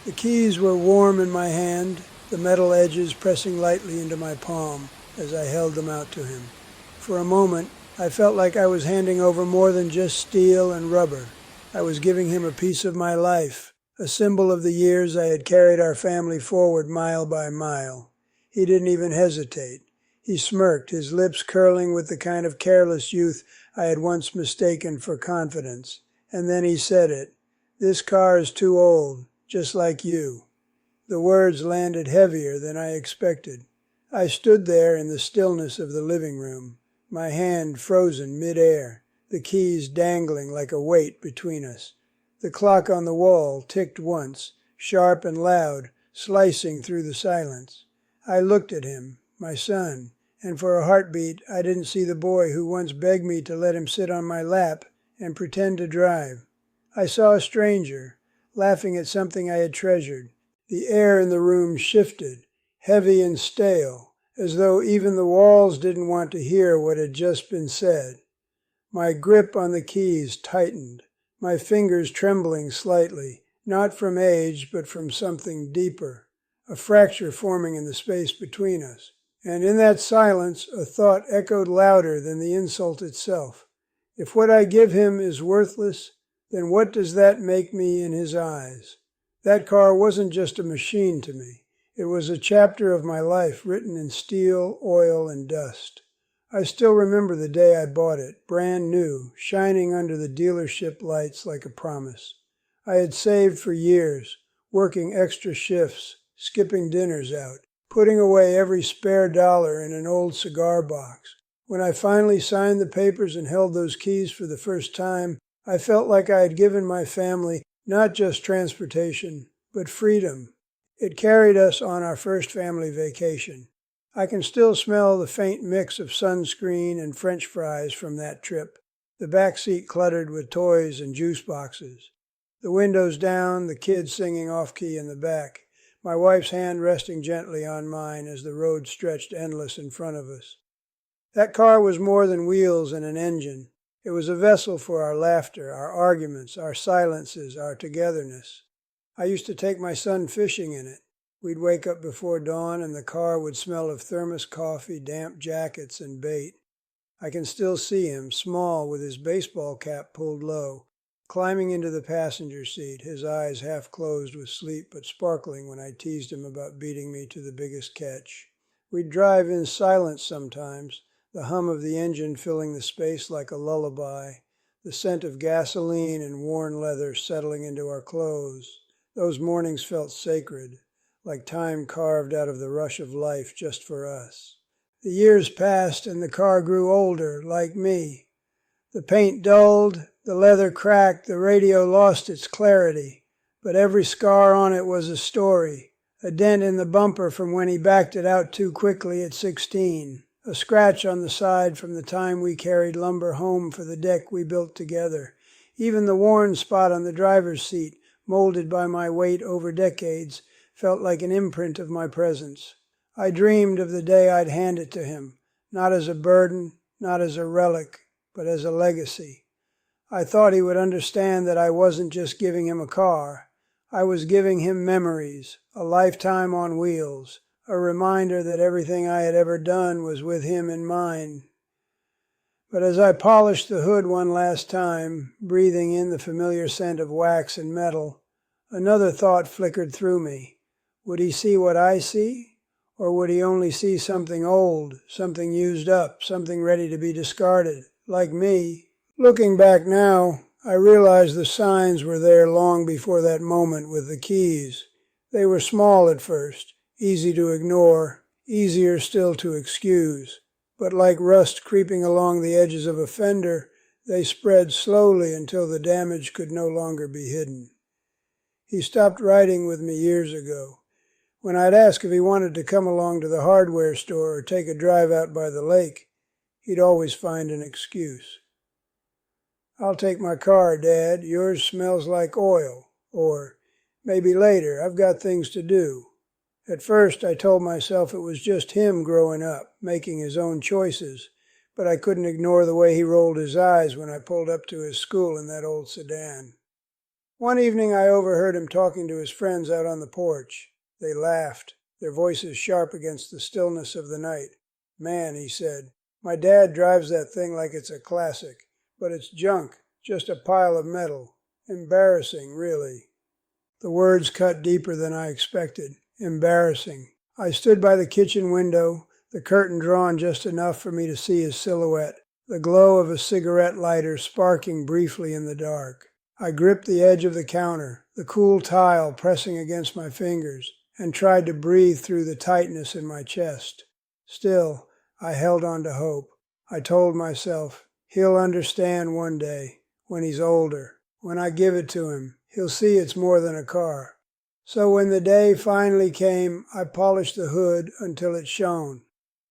The keys were warm in my hand, the metal edges pressing lightly into my palm as I held them out to him. For a moment, I felt like I was handing over more than just steel and rubber. I was giving him a piece of my life, a symbol of the years I had carried our family forward mile by mile. He didn't even hesitate. He smirked, his lips curling with the kind of careless youth I had once mistaken for confidence. And then he said it. "This car is too old, just like you." The words landed heavier than I expected. I stood there in the stillness of the living room, my hand frozen mid-air, the keys dangling like a weight between us. The clock on the wall ticked once, sharp and loud, slicing through the silence. I looked at him, my son, and for a heartbeat I didn't see the boy who once begged me to let him sit on my lap and pretend to drive. I saw a stranger, laughing at something I had treasured. The air in the room shifted, heavy and stale, as though even the walls didn't want to hear what had just been said. My grip on the keys tightened, my fingers trembling slightly, not from age, but from something deeper, a fracture forming in the space between us. And in that silence, a thought echoed louder than the insult itself. If what I give him is worthless, then what does that make me in his eyes? That car wasn't just a machine to me. It was a chapter of my life written in steel, oil, and dust. I still remember the day I bought it, brand new, shining under the dealership lights like a promise. I had saved for years, working extra shifts, skipping dinners out, putting away every spare dollar in an old cigar box. When I finally signed the papers and held those keys for the first time, I felt like I had given my family not just transportation, but freedom. It carried us on our first family vacation. I can still smell the faint mix of sunscreen and French fries from that trip, the back seat cluttered with toys and juice boxes. The windows down, the kids singing off-key in the back, my wife's hand resting gently on mine as the road stretched endless in front of us. That car was more than wheels and an engine. It was a vessel for our laughter, our arguments, our silences, our togetherness. I used to take my son fishing in it. We'd wake up before dawn and the car would smell of thermos coffee, damp jackets, and bait. I can still see him, small with his baseball cap pulled low, climbing into the passenger seat, his eyes half closed with sleep but sparkling when I teased him about beating me to the biggest catch. We'd drive in silence sometimes, the hum of the engine filling the space like a lullaby, the scent of gasoline and worn leather settling into our clothes. Those mornings felt sacred, like time carved out of the rush of life just for us. The years passed and the car grew older, like me. The paint dulled, the leather cracked, the radio lost its clarity, but every scar on it was a story. A dent in the bumper from when he backed it out too quickly at 16. A scratch on the side from the time we carried lumber home for the deck we built together. Even the worn spot on the driver's seat, molded by my weight over decades, felt like an imprint of my presence. I dreamed of the day I'd hand it to him, not as a burden, not as a relic, but as a legacy. I thought he would understand that I wasn't just giving him a car. I was giving him memories, a lifetime on wheels, a reminder that everything I had ever done was with him in mind. But as I polished the hood one last time, breathing in the familiar scent of wax and metal, another thought flickered through me. Would he see what I see? Or would he only see something old, something used up, something ready to be discarded, like me? Looking back now, I realize the signs were there long before that moment with the keys. They were small at first, easy to ignore, easier still to excuse. But like rust creeping along the edges of a fender, they spread slowly until the damage could no longer be hidden. He stopped riding with me years ago. When I'd ask if he wanted to come along to the hardware store or take a drive out by the lake, he'd always find an excuse. "I'll take my car, Dad. Yours smells like oil." Or, "Maybe later. I've got things to do." At first, I told myself it was just him growing up, making his own choices, but I couldn't ignore the way he rolled his eyes when I pulled up to his school in that old sedan. One evening I overheard him talking to his friends out on the porch. They laughed, their voices sharp against the stillness of the night. "Man," he said, "my dad drives that thing like it's a classic, but it's junk, just a pile of metal. Embarrassing, really." The words cut deeper than I expected. Embarrassing. I stood by the kitchen window, the curtain drawn just enough for me to see his silhouette, the glow of a cigarette lighter sparking briefly in the dark. I gripped the edge of the counter, the cool tile pressing against my fingers, and tried to breathe through the tightness in my chest. Still, I held on to hope. I told myself, he'll understand one day, when he's older. When I give it to him, he'll see it's more than a car. So when the day finally came, I polished the hood until it shone.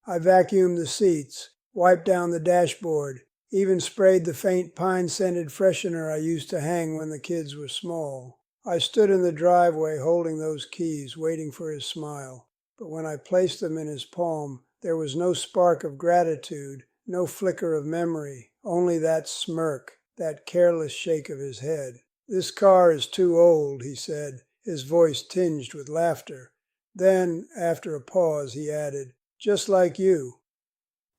I vacuumed the seats, wiped down the dashboard, even sprayed the faint pine-scented freshener I used to hang when the kids were small. I stood in the driveway holding those keys, waiting for his smile. But when I placed them in his palm, there was no spark of gratitude, no flicker of memory, only that smirk, that careless shake of his head. "This car is too old," he said, his voice tinged with laughter. Then, after a pause, he added, "Just like you."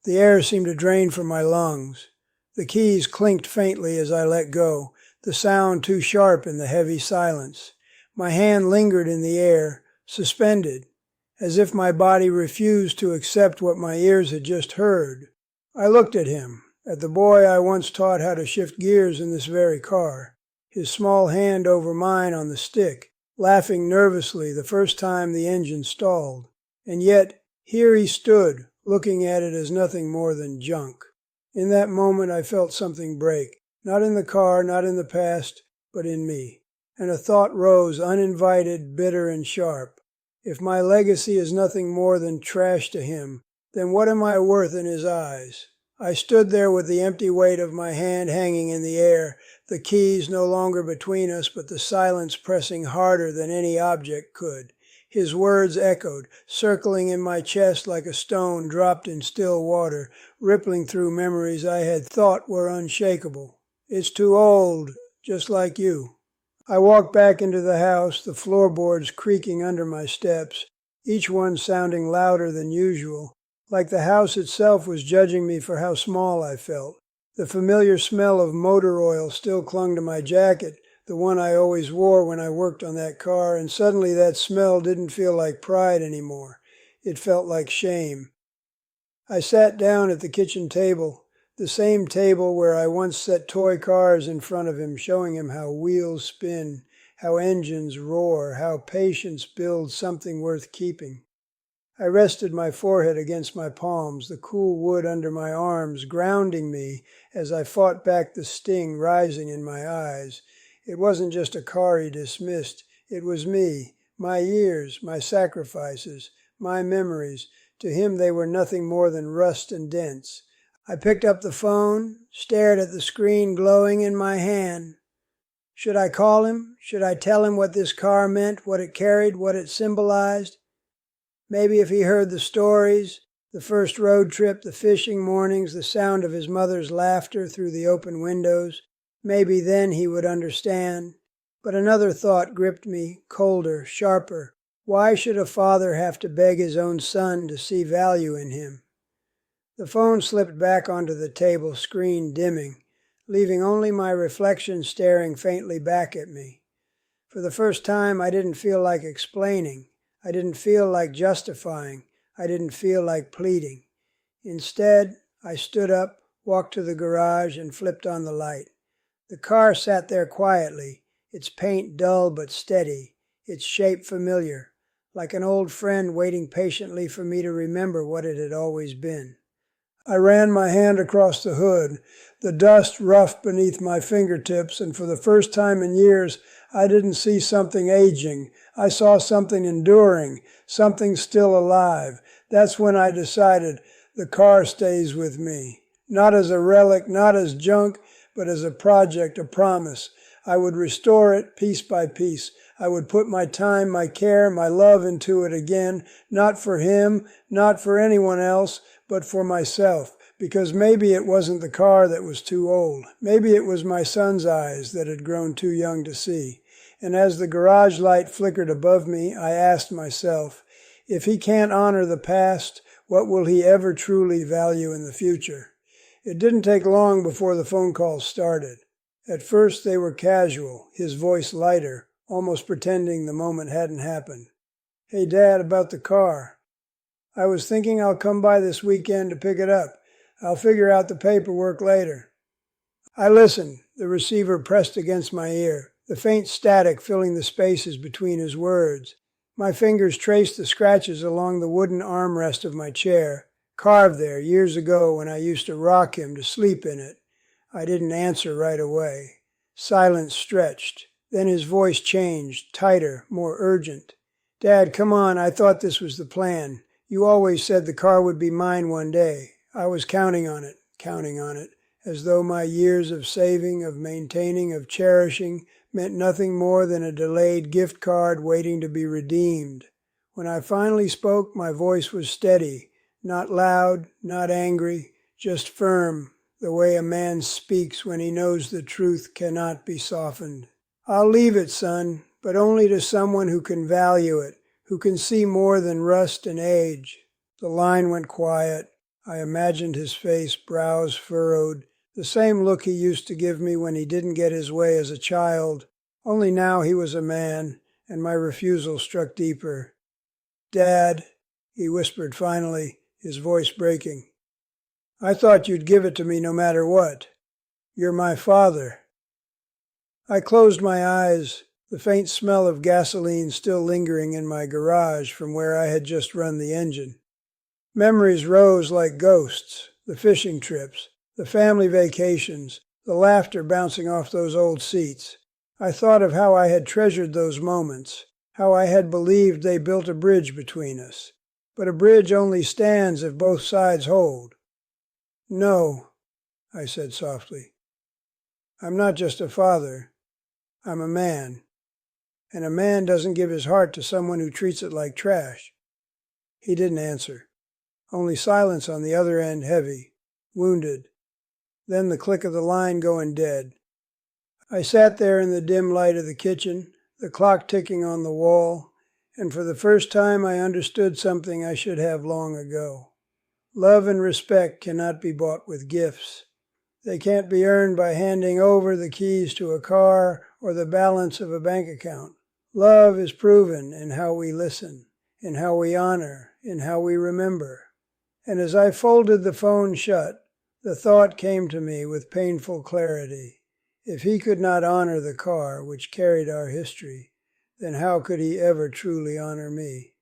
The air seemed to drain from my lungs. The keys clinked faintly as I let go, the sound too sharp in the heavy silence. My hand lingered in the air, suspended, as if my body refused to accept what my ears had just heard. I looked at him, at the boy I once taught how to shift gears in this very car, his small hand over mine on the stick, laughing nervously the first time the engine stalled. And yet, here he stood, looking at it as nothing more than junk. In that moment I felt something break, not in the car, not in the past, but in me. And a thought rose, uninvited, bitter and sharp. If my legacy is nothing more than trash to him, then what am I worth in his eyes? I stood there with the empty weight of my hand hanging in the air, the keys no longer between us, but the silence pressing harder than any object could. His words echoed, circling in my chest like a stone dropped in still water, rippling through memories I had thought were unshakable. "It's too old, just like you." I walked back into the house, the floorboards creaking under my steps, each one sounding louder than usual, like the house itself was judging me for how small I felt. The familiar smell of motor oil still clung to my jacket, the one I always wore when I worked on that car, and suddenly that smell didn't feel like pride anymore. It felt like shame. I sat down at the kitchen table, the same table where I once set toy cars in front of him, showing him how wheels spin, how engines roar, how patience builds something worth keeping. I rested my forehead against my palms, the cool wood under my arms grounding me as I fought back the sting rising in my eyes. It wasn't just a car he dismissed. It was me, my years, my sacrifices, my memories. To him they were nothing more than rust and dents. I picked up the phone, stared at the screen glowing in my hand. Should I call him? Should I tell him what this car meant, what it carried, what it symbolized? Maybe if he heard the stories, the first road trip, the fishing mornings, the sound of his mother's laughter through the open windows, maybe then he would understand. But another thought gripped me, colder, sharper. Why should a father have to beg his own son to see value in him? The phone slipped back onto the table, screen dimming, leaving only my reflection staring faintly back at me. For the first time, I didn't feel like explaining. I didn't feel like justifying. I didn't feel like pleading. Instead, I stood up, walked to the garage, and flipped on the light. The car sat there quietly, its paint dull but steady, its shape familiar, like an old friend waiting patiently for me to remember what it had always been. I ran my hand across the hood, the dust rough beneath my fingertips, and for the first time in years, I didn't see something aging. I saw something enduring, something still alive. That's when I decided the car stays with me. Not as a relic, not as junk, but as a project, a promise. I would restore it piece by piece. I would put my time, my care, my love into it again, not for him, not for anyone else, but for myself, because maybe it wasn't the car that was too old. Maybe it was my son's eyes that had grown too young to see. And as the garage light flickered above me, I asked myself, if he can't honor the past, what will he ever truly value in the future? It didn't take long before the phone calls started. At first they were casual, his voice lighter, almost pretending the moment hadn't happened. "Hey, Dad, about the car. I was thinking I'll come by this weekend to pick it up. I'll figure out the paperwork later." I listened, the receiver pressed against my ear, the faint static filling the spaces between his words. My fingers traced the scratches along the wooden armrest of my chair, carved there years ago when I used to rock him to sleep in it. I didn't answer right away. Silence stretched. Then his voice changed, tighter, more urgent. "Dad, come on, I thought this was the plan. You always said the car would be mine one day. I was counting on it, as though my years of saving, of maintaining, of cherishing meant nothing more than a delayed gift card waiting to be redeemed. When I finally spoke, my voice was steady, not loud, not angry, just firm, the way a man speaks when he knows the truth cannot be softened. "I'll leave it, son, but only to someone who can value it, who can see more than rust and age." The line went quiet. I imagined his face, brows furrowed, the same look he used to give me when he didn't get his way as a child, only now he was a man, and my refusal struck deeper. "Dad," he whispered finally, his voice breaking, "I thought you'd give it to me no matter what. You're my father." I closed my eyes, the faint smell of gasoline still lingering in my garage from where I had just run the engine. Memories rose like ghosts, the fishing trips, the family vacations, the laughter bouncing off those old seats. I thought of how I had treasured those moments, how I had believed they built a bridge between us. But a bridge only stands if both sides hold. "No," I said softly. "I'm not just a father. I'm a man. And a man doesn't give his heart to someone who treats it like trash." He didn't answer. Only silence on the other end, heavy, wounded. Then the click of the line going dead. I sat there in the dim light of the kitchen, the clock ticking on the wall, and for the first time I understood something I should have long ago. Love and respect cannot be bought with gifts. They can't be earned by handing over the keys to a car or the balance of a bank account. Love is proven in how we listen, in how we honor, in how we remember. And as I folded the phone shut, the thought came to me with painful clarity. If he could not honor the car which carried our history, then how could he ever truly honor me?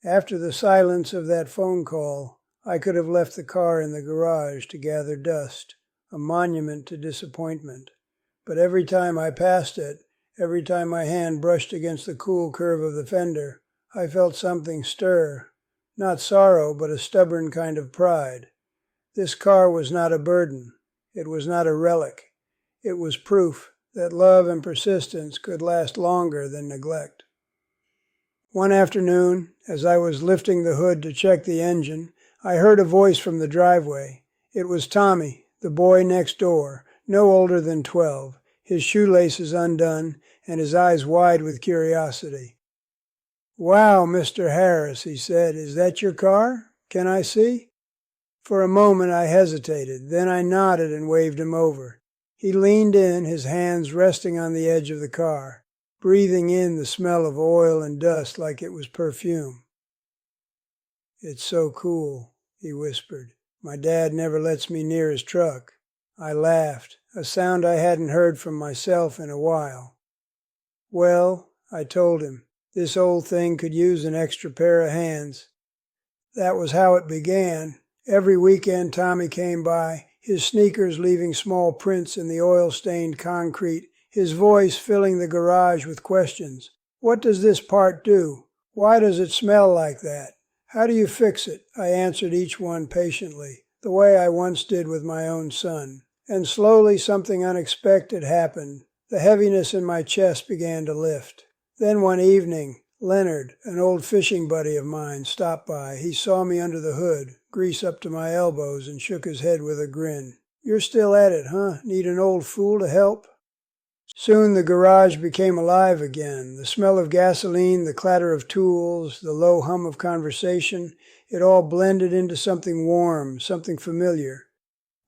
After the silence of that phone call, I could have left the car in the garage to gather dust, a monument to disappointment. But every time I passed it, every time my hand brushed against the cool curve of the fender, I felt something stir. Not sorrow, but a stubborn kind of pride. This car was not a burden. It was not a relic. It was proof that love and persistence could last longer than neglect. One afternoon, as I was lifting the hood to check the engine, I heard a voice from the driveway. It was Tommy, the boy next door, no older than 12, his shoelaces undone and his eyes wide with curiosity. "Wow, Mr. Harris," he said, "is that your car? Can I see?" For a moment I hesitated, then I nodded and waved him over. He leaned in, his hands resting on the edge of the car, breathing in the smell of oil and dust like it was perfume. "It's so cool," he whispered. "My dad never lets me near his truck." I laughed, a sound I hadn't heard from myself in a while. "Well," I told him, "this old thing could use an extra pair of hands." That was how it began. Every weekend Tommy came by, his sneakers leaving small prints in the oil-stained concrete, his voice filling the garage with questions. "What does this part do? Why does it smell like that? How do you fix it?" I answered each one patiently, the way I once did with my own son. And slowly something unexpected happened. The heaviness in my chest began to lift. Then one evening, Leonard, an old fishing buddy of mine, stopped by. He saw me under the hood, grease up to my elbows and shook his head with a grin. "You're still at it, huh? Need an old fool to help?" Soon the garage became alive again. The smell of gasoline, the clatter of tools, the low hum of conversation, it all blended into something warm, something familiar.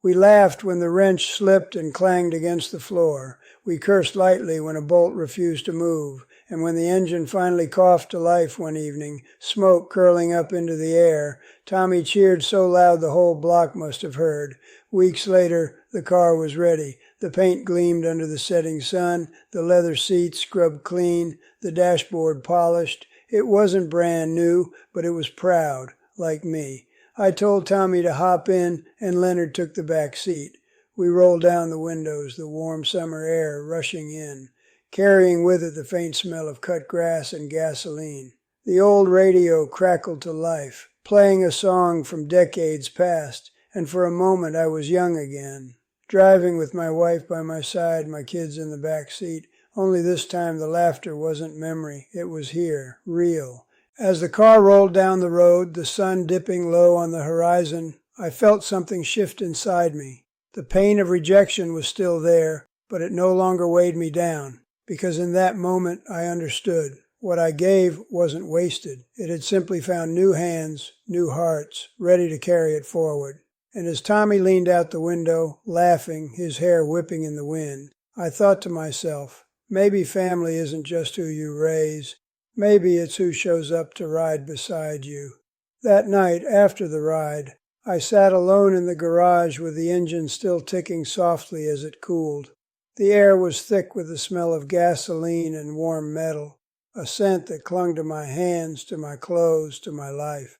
We laughed when the wrench slipped and clanged against the floor. We cursed lightly when a bolt refused to move, and when the engine finally coughed to life one evening, smoke curling up into the air, Tommy cheered so loud the whole block must have heard. Weeks later, the car was ready. The paint gleamed under the setting sun, the leather seats scrubbed clean, the dashboard polished. It wasn't brand new, but it was proud, like me. I told Tommy to hop in, and Leonard took the back seat. We rolled down the windows, the warm summer air rushing in, carrying with it the faint smell of cut grass and gasoline. The old radio crackled to life, playing a song from decades past, and for a moment I was young again, driving with my wife by my side, my kids in the back seat. Only this time the laughter wasn't memory, it was here, real. As the car rolled down the road, the sun dipping low on the horizon, I felt something shift inside me. The pain of rejection was still there, but it no longer weighed me down, because in that moment I understood. What I gave wasn't wasted. It had simply found new hands, new hearts, ready to carry it forward. And as Tommy leaned out the window, laughing, his hair whipping in the wind, I thought to myself, maybe family isn't just who you raise. Maybe it's who shows up to ride beside you. That night, after the ride, I sat alone in the garage with the engine still ticking softly as it cooled. The air was thick with the smell of gasoline and warm metal, a scent that clung to my hands, to my clothes, to my life.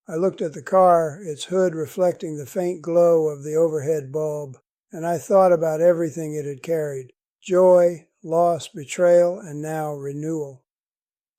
I looked at the car, its hood reflecting the faint glow of the overhead bulb, and I thought about everything it had carried: joy, loss, betrayal, and now renewal.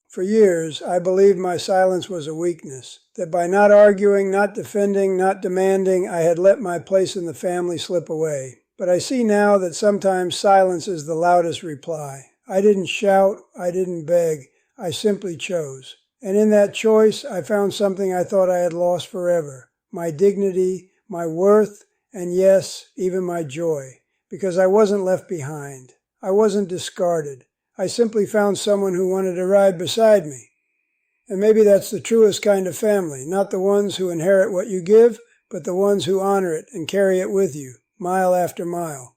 For years, I believed my silence was a weakness, that by not arguing, not defending, not demanding, I had let my place in the family slip away. But I see now that sometimes silence is the loudest reply. I didn't shout, I didn't beg, I simply chose. And in that choice, I found something I thought I had lost forever: my dignity, my worth, and yes, even my joy. Because I wasn't left behind. I wasn't discarded. I simply found someone who wanted to ride beside me. And maybe that's the truest kind of family, not the ones who inherit what you give, but the ones who honor it and carry it with you, mile after mile.